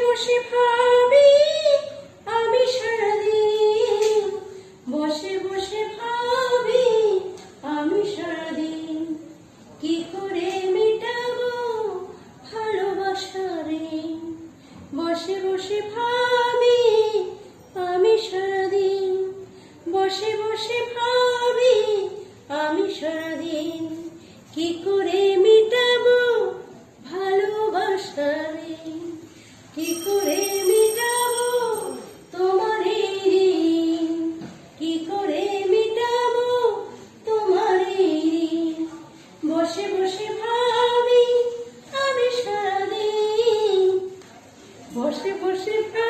বসে ভাবি আমি সারাদিন, বসে বসে ভাবি আমি সারাদিন, কি করে মেটাবো ভালোবাসার ঋণ। বসে বসে ভাবি আমি সারাদিন, বসে বসে ভাবি আমি সারাদিন, কি করে মেটাবো ভালোবাসার ঋণ। কি করে মেটাবো তোমার ঋণ, কি করে মেটাবো তোমার ঋণ। বসে বসে ভাবি আমি সারাদিন, বসে বসে ভাবি